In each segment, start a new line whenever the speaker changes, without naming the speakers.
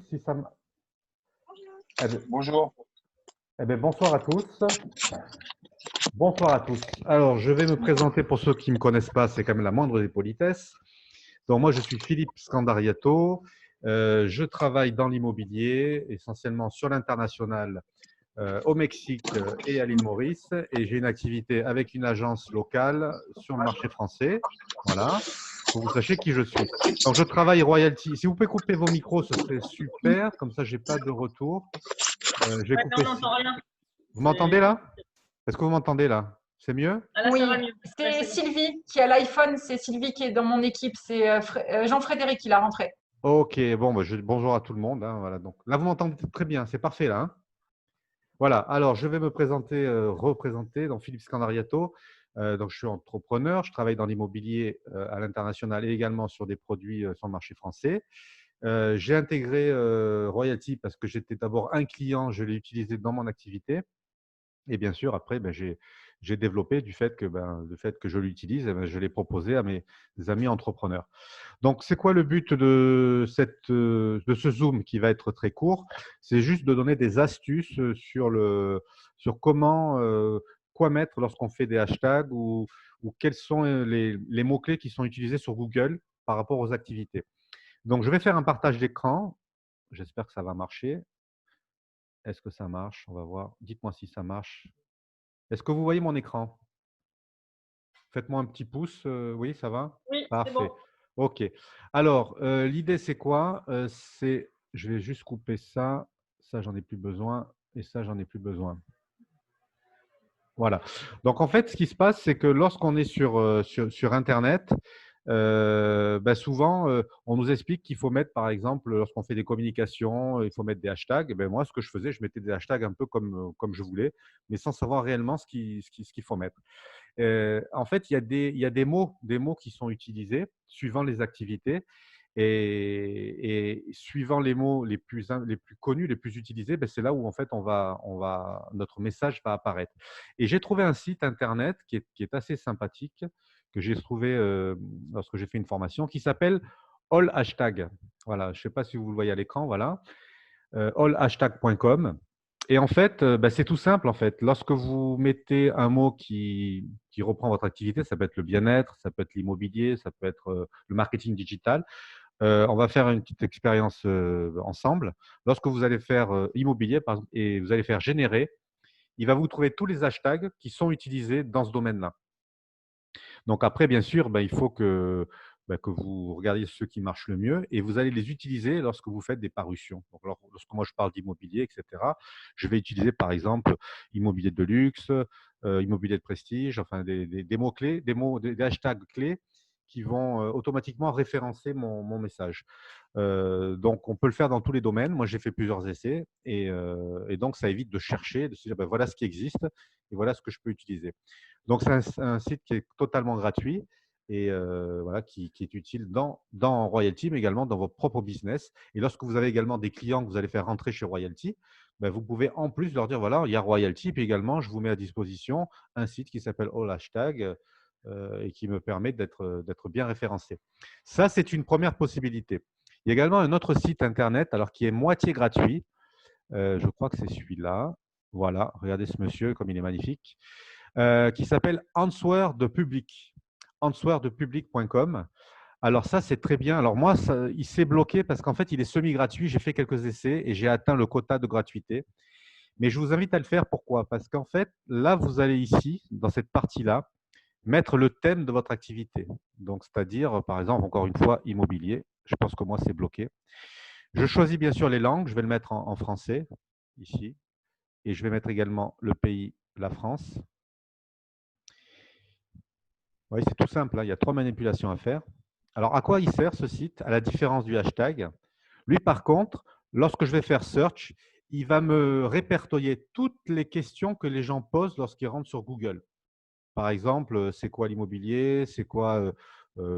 si ça... Eh bien,
Bonjour.
bonsoir à tous. Bonsoir à tous. Alors, je vais me présenter pour ceux qui ne me connaissent pas, c'est quand même la moindre des politesses. Donc, moi, je suis Philippe Scandariato. Je travaille dans l'immobilier, essentiellement sur l'international, au Mexique et à l'île Maurice. Et j'ai une activité avec une agence locale sur le marché français. Voilà, pour que vous sachiez qui je suis. Donc, je travaille royalty. Si vous pouvez couper vos micros, ce serait super. Comme ça, je n'ai pas de retour. J'ai
Ouais, mais on
coupé.
n'entend rien.
Vous m'entendez là? Est-ce que vous m'entendez là? C'est mieux?
Ah, là,
Oui,
ça va mieux.
c'est
Ouais, c'est bon.
Sylvie qui a l'iPhone, c'est Sylvie qui est dans mon équipe, c'est Jean-Frédéric qui l'a rentré.
Ok, bon, bonjour à tout le monde, hein, voilà, donc, là, vous m'entendez très bien, c'est parfait là, hein. Voilà, alors je vais me présenter, représenter, donc Philippe Scandariato. Donc, je suis entrepreneur, je travaille dans l'immobilier à l'international et également sur des produits sur le marché français. J'ai intégré Royalty parce que j'étais d'abord un client, je l'ai utilisé dans mon activité. Et bien sûr, après, j'ai développé du fait que, le fait que je l'utilise, je l'ai proposé à mes amis entrepreneurs. Donc, c'est quoi le but de ce Zoom qui va être très court? C'est juste de donner des astuces sur comment, quoi mettre lorsqu'on fait des hashtags ou quels sont les mots-clés qui sont utilisés sur Google par rapport aux activités. Donc, je vais faire un partage d'écran. J'espère que ça va marcher. Est-ce que ça marche? On va voir. Dites-moi si ça marche. Est-ce que vous voyez mon écran? Faites-moi un petit pouce. Oui, ça va?
Oui, c'est bon.
Parfait. OK. Alors, l'idée, c'est quoi? Je vais juste couper ça. Ça, j'en ai plus besoin. Et ça, j'en ai plus besoin. Voilà. Donc, en fait, ce qui se passe, c'est que lorsqu'on est sur Internet, souvent, on nous explique qu'il faut mettre, par exemple, lorsqu'on fait des communications, il faut mettre des hashtags. Moi, ce que je faisais, je mettais des hashtags un peu comme je voulais, mais sans savoir réellement ce qu'il faut mettre. En fait, il y a des mots qui sont utilisés suivant les activités et suivant les mots les plus connus, les plus utilisés, c'est là où en fait notre message va apparaître. Et j'ai trouvé un site internet qui est assez sympathique que j'ai trouvé lorsque j'ai fait une formation qui s'appelle All Hashtag. Voilà, je ne sais pas si vous le voyez à l'écran, voilà, allhashtag.com. Et en fait, c'est tout simple en fait. Lorsque vous mettez un mot qui reprend votre activité, ça peut être le bien-être, ça peut être l'immobilier, ça peut être le marketing digital. On va faire une petite expérience ensemble. Lorsque vous allez faire immobilier par exemple, et vous allez faire générer, il va vous trouver tous les hashtags qui sont utilisés dans ce domaine-là. Donc après, bien sûr, il faut que vous regardiez ceux qui marchent le mieux et vous allez les utiliser lorsque vous faites des parutions. Donc, lorsque moi je parle d'immobilier, etc., je vais utiliser par exemple immobilier de luxe, immobilier de prestige, enfin des mots-clés, des hashtags clés qui vont automatiquement référencer mon message. Donc, on peut le faire dans tous les domaines. Moi, j'ai fait plusieurs essais et donc, ça évite de chercher, de se dire, voilà ce qui existe et voilà ce que je peux utiliser. Donc, c'est un site qui est totalement gratuit et voilà, qui est utile dans Royalty, mais également dans votre propre business. Et lorsque vous avez également des clients que vous allez faire rentrer chez Royalty, vous pouvez en plus leur dire, voilà, il y a Royalty, puis également, je vous mets à disposition un site qui s'appelle All Hashtag et qui me permet d'être bien référencé. Ça, c'est une première possibilité. Il y a également un autre site internet alors qui est moitié gratuit. Je crois que c'est celui-là. Voilà, regardez ce monsieur comme il est magnifique. Qui s'appelle Answer de Public. Answerdepublic.com. Alors ça, c'est très bien. Alors moi, il s'est bloqué parce qu'en fait, il est semi-gratuit. J'ai fait quelques essais et j'ai atteint le quota de gratuité. Mais je vous invite à le faire. Pourquoi? Parce qu'en fait, là, vous allez ici, dans cette partie-là, mettre le thème de votre activité. Donc, c'est-à-dire, par exemple, encore une fois, immobilier. Je pense que moi, c'est bloqué. Je choisis bien sûr les langues. Je vais le mettre en français, ici. Et je vais mettre également le pays, la France. Oui, c'est tout simple. Il y a 3 manipulations à faire. Alors, à quoi il sert ce site? À la différence du hashtag. Lui, par contre, lorsque je vais faire search, il va me répertorier toutes les questions que les gens posent lorsqu'ils rentrent sur Google. Par exemple, c'est quoi l'immobilier? C'est quoi,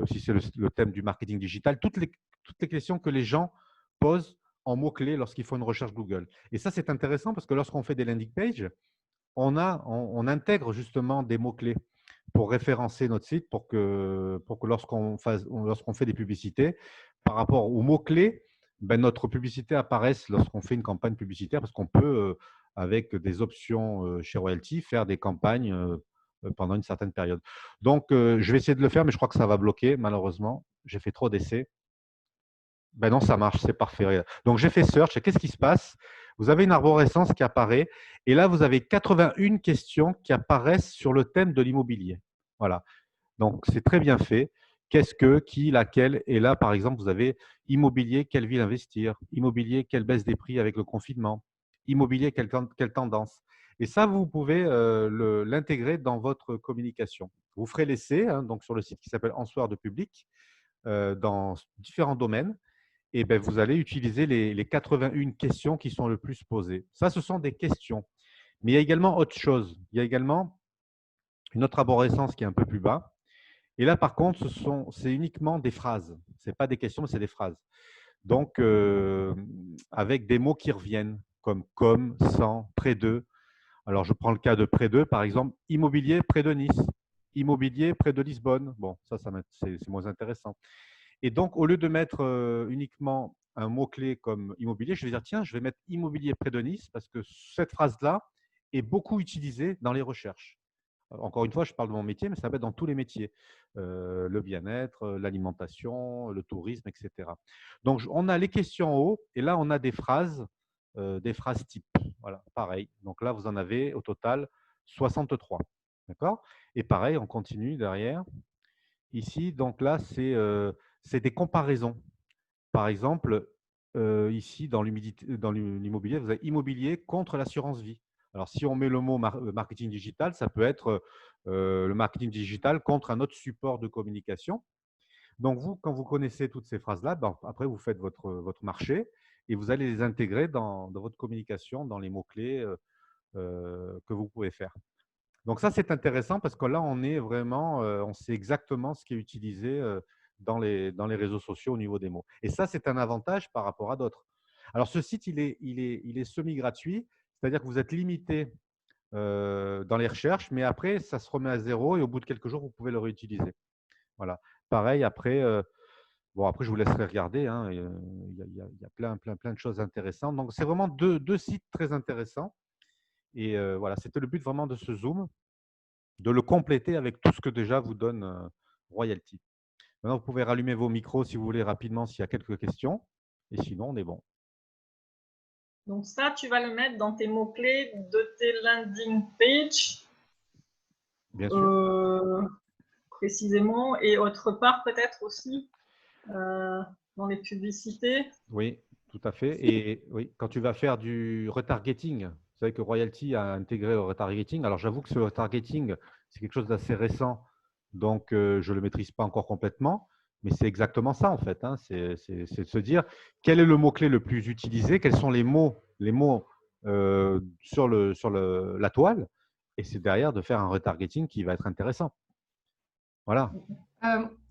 si c'est le thème du marketing digital? Toutes les questions que les gens posent en mots-clés lorsqu'ils font une recherche Google. Et ça, c'est intéressant parce que lorsqu'on fait des landing pages, on intègre justement des mots-clés pour référencer notre site, pour que lorsqu'on fait des publicités, par rapport aux mots-clés, ben, notre publicité apparaisse lorsqu'on fait une campagne publicitaire parce qu'on peut, avec des options chez Royalty, faire des campagnes pendant une certaine période. Donc, je vais essayer de le faire, mais je crois que ça va bloquer, malheureusement. J'ai fait trop d'essais. Ben non, ça marche, c'est parfait. Donc, j'ai fait search et qu'est-ce qui se passe? Vous avez une arborescence qui apparaît et là, vous avez 81 questions qui apparaissent sur le thème de l'immobilier. Voilà. Donc, c'est très bien fait. Qu'est-ce que, qui, laquelle? Et là, par exemple, vous avez immobilier, quelle ville investir? Immobilier, quelle baisse des prix avec le confinement? Immobilier, quelle tendance? Et ça, vous pouvez l'intégrer dans votre communication. Vous ferez l'essai donc sur le site qui s'appelle Ensoir de public dans différents domaines. Et ben, vous allez utiliser les 81 questions qui sont le plus posées. Ça, ce sont des questions. Mais il y a également autre chose. Il y a également une autre arborescence qui est un peu plus bas. Et là, par contre, c'est uniquement des phrases. Ce n'est pas des questions, mais c'est des phrases. Donc, avec des mots qui reviennent, comme, sans, près de. Alors, je prends le cas de près de, par exemple, immobilier près de Nice, immobilier près de Lisbonne. Bon, ça c'est moins intéressant. Et donc, au lieu de mettre uniquement un mot-clé comme immobilier, je vais dire, tiens, je vais mettre immobilier près de Nice parce que cette phrase-là est beaucoup utilisée dans les recherches. Encore une fois, je parle de mon métier, mais ça va être dans tous les métiers. Le bien-être, l'alimentation, le tourisme, etc. Donc, on a les questions en haut et là, on a des phrases types. Voilà, pareil. Donc là, vous en avez au total 63. D'accord? Et pareil, on continue derrière. Ici, donc là, c'est des comparaisons. Par exemple, ici, dans l'immobilier, vous avez immobilier contre l'assurance vie. Alors, si on met le mot marketing digital, ça peut être le marketing digital contre un autre support de communication. Donc, vous, quand vous connaissez toutes ces phrases-là, ben, après, vous faites votre marché et vous allez les intégrer dans votre communication, dans les mots-clés que vous pouvez faire. Donc ça, c'est intéressant parce que là, on est vraiment, on sait exactement ce qui est utilisé dans les réseaux sociaux au niveau des mots. Et ça, c'est un avantage par rapport à d'autres. Alors, ce site, il est semi-gratuit, c'est-à-dire que vous êtes limité dans les recherches, mais après, ça se remet à zéro et au bout de quelques jours, vous pouvez le réutiliser. Voilà. Pareil, après, bon, après, je vous laisserai regarder. Il y a plein de choses intéressantes. Donc, c'est vraiment deux sites très intéressants. Et voilà, c'était le but vraiment de ce Zoom, de le compléter avec tout ce que déjà vous donne Royalty. Maintenant, vous pouvez rallumer vos micros si vous voulez rapidement s'il y a quelques questions. Et sinon, on est bon.
Donc ça, tu vas le mettre dans tes mots-clés de tes landing pages.
Bien sûr.
Précisément. Et autre part, peut-être aussi, dans les publicités.
Oui, tout à fait. Et oui, quand tu vas faire du retargeting, vous savez que Royalty a intégré le retargeting. Alors, j'avoue que ce retargeting, c'est quelque chose d'assez récent. Donc, je ne le maîtrise pas encore complètement. Mais c'est exactement ça, en fait. C'est de se dire quel est le mot-clé le plus utilisé, quels sont les mots sur la toile. Et c'est derrière de faire un retargeting qui va être intéressant. Voilà.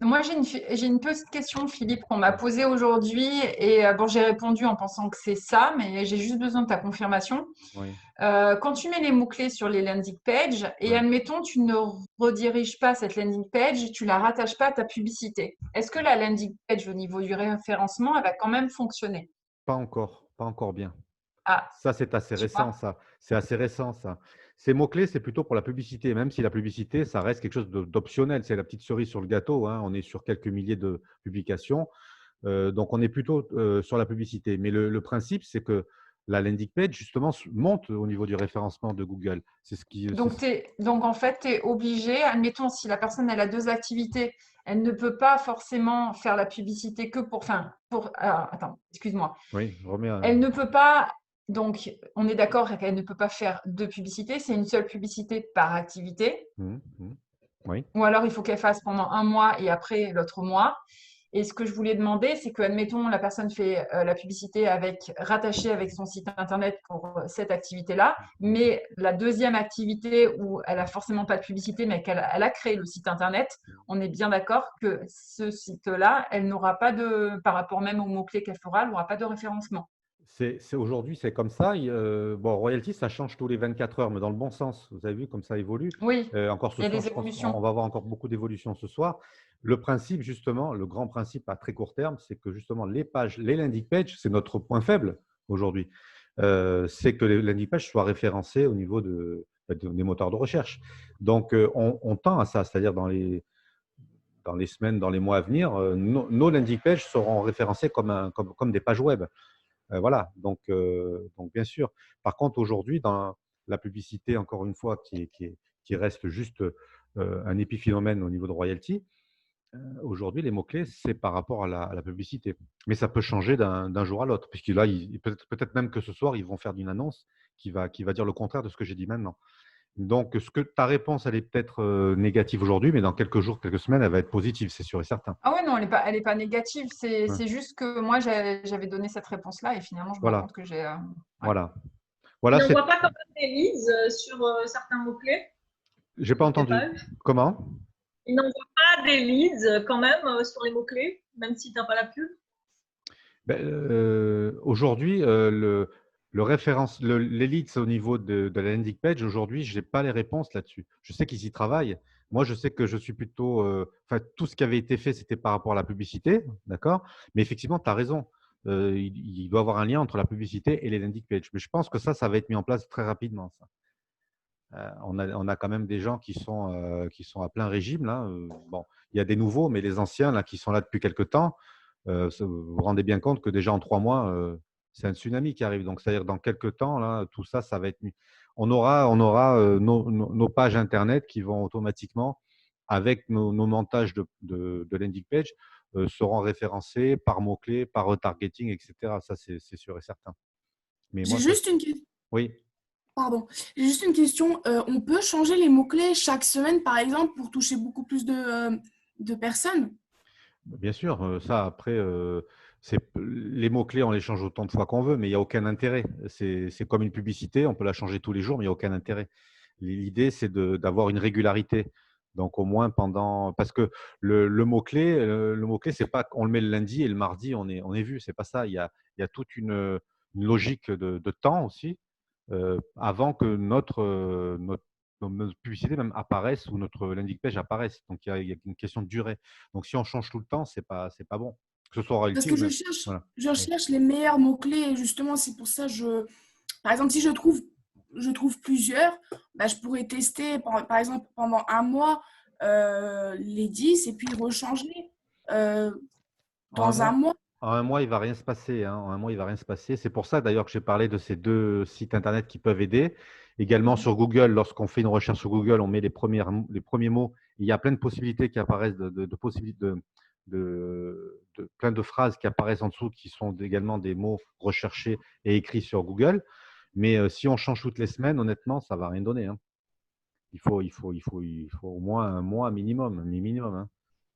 Moi, j'ai une petite question, Philippe, qu'on m'a posée aujourd'hui. Et bon, j'ai répondu en pensant que c'est ça, mais j'ai juste besoin de ta confirmation.
Oui.
Quand tu mets les mots-clés sur les landing pages et admettons, tu ne rediriges pas cette landing page, tu la rattaches pas à ta publicité. Est-ce que la landing page au niveau du référencement, elle va quand même fonctionner?
Pas encore bien.
Ah,
Ça, c'est assez récent, ça. C'est assez récent, ça. Ces mots-clés, c'est plutôt pour la publicité, même si la publicité, ça reste quelque chose d'optionnel. C'est la petite cerise sur le gâteau. On est sur quelques milliers de publications. Donc, on est plutôt sur la publicité. Mais le principe, c'est que la landing page, justement, monte au niveau du référencement de Google.
Donc, en fait, tu es obligé, admettons, si la personne elle a deux activités, elle ne peut pas forcément faire la publicité que attends, excuse-moi.
Oui,
Elle ne peut pas, donc on est d'accord qu'elle ne peut pas faire deux publicités, c'est une seule publicité par activité.
Oui.
Ou alors il faut qu'elle fasse pendant un mois et après l'autre mois. Et ce que je voulais demander, c'est que, admettons, la personne fait la publicité rattachée avec son site internet pour cette activité-là, mais la deuxième activité où elle a forcément pas de publicité, mais qu'elle a créé le site internet, on est bien d'accord que ce site-là, elle n'aura pas par rapport même aux mots-clés qu'elle fera, elle n'aura pas de référencement.
Aujourd'hui, c'est comme ça. Bon, royalty, ça change tous les 24 heures, mais dans le bon sens. Vous avez vu comme ça évolue.
Oui,
Encore ce
il y a
soir,
des
je pense
évolutions.
qu'on va avoir encore beaucoup d'évolutions ce soir. Le principe, justement, le grand principe à très court terme, c'est que justement, les pages, les landing pages, c'est notre point faible aujourd'hui. C'est que les landing pages soient référencées au niveau des moteurs de recherche. Donc, on tend à ça, c'est-à-dire dans les semaines, dans les mois à venir, nos landing pages seront référencées comme des pages web. Voilà, donc bien sûr. Par contre, aujourd'hui, dans la publicité, encore une fois, qui reste juste un épiphénomène au niveau de royalty, aujourd'hui, les mots-clés, c'est par rapport à la publicité. Mais ça peut changer d'un jour à l'autre, puisque là, peut-être même que ce soir, ils vont faire une annonce qui va dire le contraire de ce que j'ai dit maintenant. Donc, ta réponse, elle est peut-être négative aujourd'hui, mais dans quelques jours, quelques semaines, elle va être positive, c'est sûr et certain.
Ah ouais, non, elle est pas négative.
Ouais.
C'est juste que moi, j'avais donné cette réponse-là et finalement, je me rends
Voilà.
compte que j'ai…
Voilà.
Il n'envoie pas quand même des leads sur certains mots-clés?
J'ai pas entendu. Comment?
Il n'envoie pas des leads quand même sur les mots-clés, même si tu n'as pas la pub?
Aujourd'hui, les leads au niveau de la landing page, aujourd'hui, je n'ai pas les réponses là-dessus. Je sais qu'ils y travaillent. Moi, je sais que je suis plutôt… tout ce qui avait été fait, c'était par rapport à la publicité, d'accord? Mais effectivement, tu as raison. Il doit y avoir un lien entre la publicité et les landing pages. Mais je pense que ça va être mis en place très rapidement. Ça. On a quand même des gens qui sont à plein régime. Là. Bon, il y a des nouveaux, mais les anciens là, qui sont là depuis quelques temps, vous vous rendez bien compte que déjà en 3 mois, c'est un tsunami qui arrive. Donc, c'est-à-dire dans quelques temps, là, tout ça, ça va être mis. On aura nos pages Internet qui vont automatiquement, avec nos montages de landing page, seront référencés par mots-clés, par retargeting, etc. Ça, c'est sûr et certain.
J'ai juste une question.
Oui.
Pardon. J'ai juste une question. On peut changer les mots-clés chaque semaine, par exemple, pour toucher beaucoup plus de personnes?
Bien sûr, ça après, les mots-clés, on les change autant de fois qu'on veut, mais il n'y a aucun intérêt. C'est comme une publicité, on peut la changer tous les jours, mais il n'y a aucun intérêt. L'idée, c'est d'avoir une régularité. Donc au moins parce que le mot-clé, c'est pas qu'on le met le lundi et le mardi, on est vu. C'est pas ça. Il y a toute une logique de temps aussi avant que notre publicité même apparaisse ou notre landing page apparaisse. Donc, il y a une question de durée. Donc, si on change tout le temps, c'est pas bon. Que ce soit royalty
Parce que
ou
je cherche les meilleurs mots-clés. Justement, c'est pour ça par exemple, si je trouve plusieurs, bah, je pourrais tester, par exemple, pendant un mois, les 10 et puis rechanger dans un mois.
En un mois, il ne va rien se passer. Hein. En un mois, il va rien se passer. C'est pour ça d'ailleurs que j'ai parlé de ces 2 sites Internet qui peuvent aider. Également sur Google, lorsqu'on fait une recherche sur Google, on met les premiers mots. Il y a plein de possibilités qui apparaissent, plein de phrases qui apparaissent en dessous qui sont également des mots recherchés et écrits sur Google. Mais si on change toutes les semaines, honnêtement, ça ne va rien donner. Hein. Il faut au moins un mois minimum. Hein.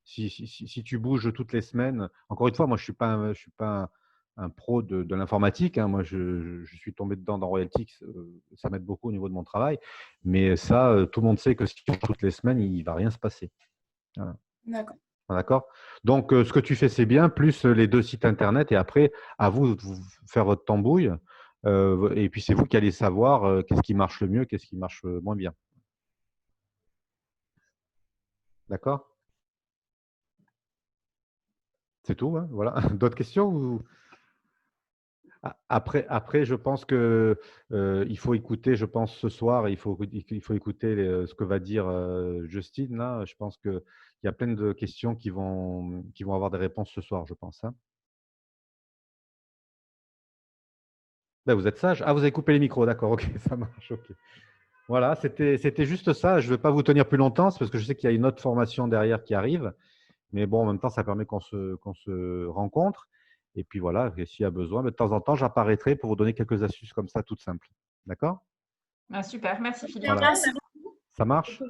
Si tu bouges toutes les semaines, encore une fois, moi, je ne suis pas un pro de l'informatique. Hein. Moi, je suis tombé dedans dans Royalty. Ça m'aide beaucoup au niveau de mon travail. Mais ça, tout le monde sait que si tu changes toutes les semaines, il ne va rien se passer. Voilà.
D'accord.
D'accord. Donc, ce que tu fais, c'est bien, plus les 2 sites Internet. Et après, à vous de faire votre tambouille. Et puis, c'est vous qui allez savoir qu'est-ce qui marche le mieux, qu'est-ce qui marche moins bien. D'accord? C'est tout, hein, voilà. D'autres questions ou… Après, je pense que il faut écouter, je pense, ce soir, il faut écouter ce que va dire Justine. Là, je pense qu'il y a plein de questions qui vont avoir des réponses ce soir, je pense. Hein. Ben, vous êtes sage. Ah, vous avez coupé les micros, d'accord, ok, ça marche, ok. Voilà, c'était juste ça. Je ne vais pas vous tenir plus longtemps, c'est parce que je sais qu'il y a une autre formation derrière qui arrive. Mais bon, en même temps, ça permet qu'on se rencontre. Et puis voilà, s'il y a besoin, de temps en temps, j'apparaîtrai pour vous donner quelques astuces comme ça, toutes simples. D'accord?
Ah, super, merci Philippe.
Voilà. Ça marche?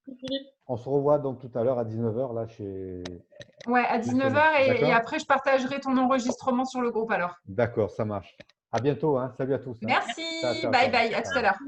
Philippe.
On se revoit donc tout à l'heure à 19h là chez…
Ouais, à 19h et après, je partagerai ton enregistrement sur le groupe alors.
D'accord, ça marche. À bientôt, hein. Salut à tous. Hein.
Merci,
Ciao, ciao,
bye
ciao.
bye, à tout à l'heure.